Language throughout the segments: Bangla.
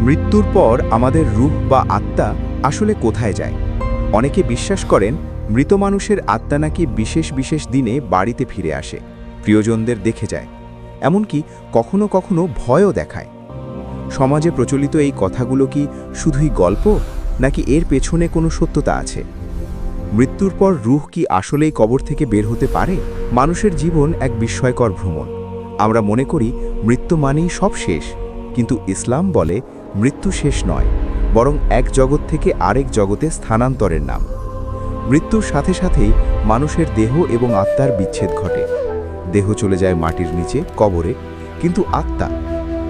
মৃত্যুর পর আমাদের রূহ বা আত্মা আসলে কোথায় যায়? অনেকে বিশ্বাস করেন মৃত মানুষের আত্মা নাকি বিশেষ বিশেষ দিনে বাড়িতে ফিরে আসে, প্রিয়জনদের দেখে যায়, এমনকি কখনো কখনো ভয়ও দেখায়। সমাজে প্রচলিত এই কথাগুলো কি শুধুই গল্প, নাকি এর পেছনে কোনো সত্যতা আছে? মৃত্যুর পর রূহ কি আসলেই কবর থেকে বের হতে পারে? মানুষের জীবন এক বিস্ময়কর ভ্রমণ। আমরা মনে করি মৃত্যু মানেই সব শেষ, কিন্তু ইসলাম বলে মৃত্যু শেষ নয়, বরং এক জগৎ থেকে আরেক জগতে স্থানান্তরের নাম। মৃত্যুর সাথে সাথেই মানুষের দেহ এবং আত্মার বিচ্ছেদ ঘটে। দেহ চলে যায় মাটির নিচে, কবরে, কিন্তু আত্মা,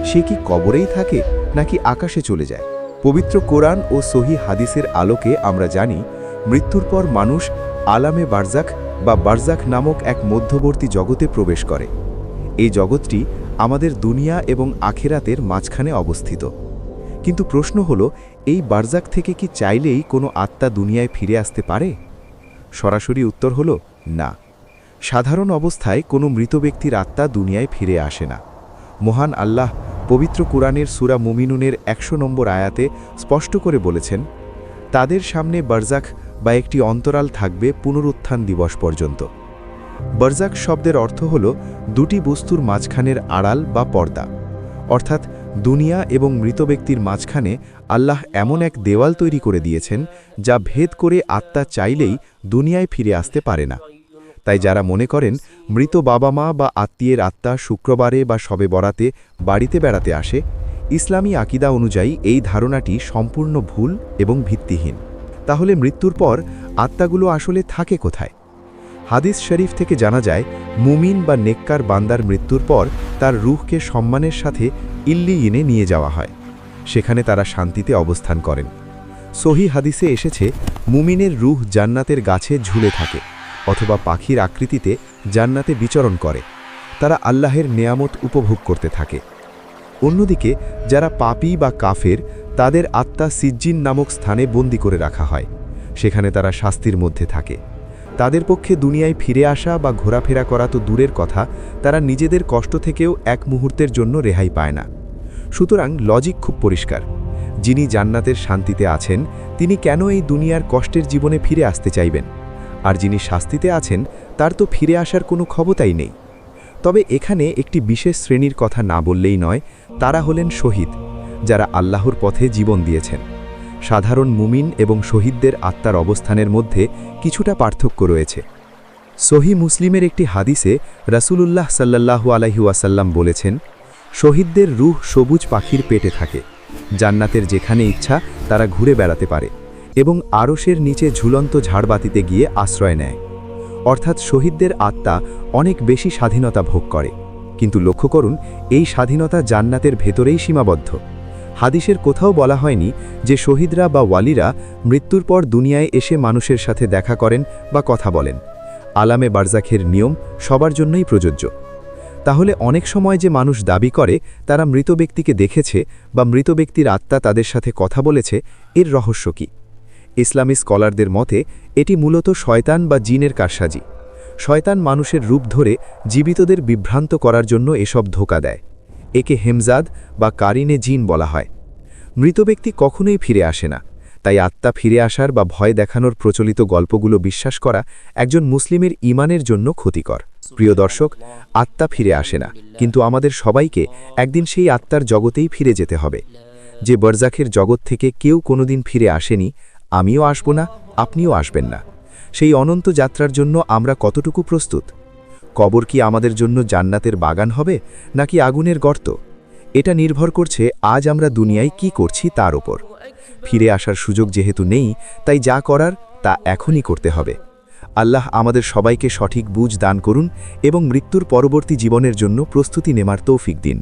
সে কি কবরেই থাকে নাকি আকাশে চলে যায়? পবিত্র কোরআন ও সহি হাদিসের আলোকে আমরা জানি মৃত্যুর পর মানুষ আলামে বারজাখ বা বারজাখ নামক এক মধ্যবর্তী জগতে প্রবেশ করে। এই জগৎটি আমাদের দুনিয়া এবং আখিরাতের মাঝখানে অবস্থিত। কিন্তু প্রশ্ন হলো, এই বারজাখ থেকে কি চাইলেই কোনো আত্মা দুনিয়ায় ফিরে আসতে পারে? সরাসরি উত্তর হলো না। সাধারণ অবস্থায় কোনো মৃত ব্যক্তির আত্মা দুনিয়ায় ফিরে আসে না। মহান আল্লাহ পবিত্র কুরআনের সূরা মুমিনুনের ১০০ নম্বর আয়াতে স্পষ্ট করে বলেছেন, তাদের সামনে বারজাখ বা একটি অন্তরাল থাকবে পুনরুত্থান দিবস পর্যন্ত। বারজাখ শব্দের অর্থ হল দুটি বস্তুর মাঝখানের আড়াল বা পর্দা, অর্থাৎ দুনিয়া এবং মৃত ব্যক্তির মাঝখানে আল্লাহ এমন এক দেওয়াল তৈরি করে দিয়েছেন যা ভেদ করে আত্মা চাইলেই দুনিয়ায় ফিরে আসতে পারে না। তাই যারা মনে করেন মৃত বাবা মা বা আত্মীয়ের আত্মা শুক্রবারে বা শবে বরাতে বাড়িতে বেড়াতে আসে, ইসলামী আকিদা অনুযায়ী এই ধারণাটি সম্পূর্ণ ভুল এবং ভিত্তিহীন। তাহলে মৃত্যুর পর আত্মাগুলো আসলে থাকে কোথায়? হাদিস শরীফ থেকে জানা যায়, মুমিন বা নেককার বান্দার মৃত্যুর পর তার রূহকে সম্মানের সাথে ইল্লিয়িনে নিয়ে যাওয়া হয়। সেখানে তারা শান্তিতে অবস্থান করেন। সহি হাদিসে এসেছে, মুমিনের রূহ জান্নাতের গাছে ঝুলে থাকে অথবা পাখির আকৃতিতে জান্নাতে বিচরণ করে। তারা আল্লাহের নেয়ামত উপভোগ করতে থাকে। অন্যদিকে যারা পাপী বা কাফের, তাদের আত্মা সিজ্জিন নামক স্থানে বন্দী করে রাখা হয়। সেখানে তারা শাস্তির মধ্যে থাকে। তাদের পক্ষে দুনিয়ায় ফিরে আসা বা ঘোরাফেরা করা তো দূরের কথা, তারা নিজেদের কষ্ট থেকেও এক মুহূর্তের জন্য রেহাই পায় না। সুতরাং লজিক খুব পরিষ্কার, যিনি জান্নাতের শান্তিতে আছেন তিনি কেন এই দুনিয়ার কষ্টের জীবনে ফিরে আসতে চাইবেন? আর যিনি শাস্তিতে আছেন তার তো ফিরে আসার কোনো ক্ষমতাই নেই। তবে এখানে একটি বিশেষ শ্রেণীর কথা না বললেই নয়, তারা হলেন শহীদ, যারা আল্লাহর পথে জীবন দিয়েছেন। সাধারণ মুমিন এবং শহীদদের আত্মার অবস্থানের মধ্যে কিছুটা পার্থক্য রয়েছে। সহি মুসলিমের একটি হাদিসে রাসূলুল্লাহ সাল্লাল্লাহু আলাইহি ওয়াসাল্লাম বলেছেন, শহীদদের রূহ সবুজ পাখির পেটে থাকে, জান্নাতের যেখানে ইচ্ছা তারা ঘুরে বেড়াতে পারে এবং আরশের নিচে ঝুলন্ত ঝাড়বাতিতে গিয়ে আশ্রয় নেয়। অর্থাৎ শহীদদের আত্মা অনেক বেশি স্বাধীনতা ভোগ করে। কিন্তু লক্ষ্য করুন, এই স্বাধীনতা জান্নাতের ভেতরেই সীমাবদ্ধ। হাদিসের কোথাও বলা হয়নি যে শহীদরা বা ওয়ালিরা মৃত্যুর পর দুনিয়ায় এসে মানুষের সাথে দেখা করেন বা কথা বলেন। আলামে বারজাখের নিয়ম সবার জন্যই প্রযোজ্য। তাহলে অনেক সময় যে মানুষ দাবি করে তারা মৃত ব্যক্তিকে দেখেছে বা মৃত ব্যক্তির আত্মা তাদের সাথে কথা বলেছে, এর রহস্য কী? ইসলামী স্কলারদের মতে এটি মূলত শয়তান বা জিনের কারসাজি। শয়তান মানুষের রূপ ধরে জীবিতদের বিভ্রান্ত করার জন্য এসব ধোঁকা দেয়। একে হেমজাদ বা কারিনে জিন বলা হয়। মৃত ব্যক্তি কখনোই ফিরে আসে না, তাই আত্মা ফিরে আসার বা ভয় দেখানোর প্রচলিত গল্পগুলো বিশ্বাস করা একজন মুসলিমের ঈমানের জন্য ক্ষতিকর। প্রিয় দর্শক, আত্মা ফিরে আসে না, কিন্তু আমাদের সবাইকে একদিন সেই আত্মার জগতেই ফিরে যেতে হবে। যে বারজাখের জগৎ থেকে কেউ কোনোদিন ফিরে আসেনি, আমিও আসব না, আপনিও আসবেন না। সেই অনন্ত যাত্রার জন্য আমরা কতটুকু প্রস্তুত? কবর কি আমাদের জন্য জান্নাতের বাগান হবে নাকি আগুনের গর্ত? এটা নির্ভর করছে আজ আমরা দুনিয়ায় কি করছি তার উপর। ফিরে আসার সুযোগ যেহেতু নেই, তাই যা করার তা এখনই করতে হবে। আল্লাহ আমাদের সবাইকে সঠিক বুঝ দান করুন এবং মৃত্যুর পরবর্তী জীবনের জন্য প্রস্তুতি নেওয়ার তৌফিক দিন।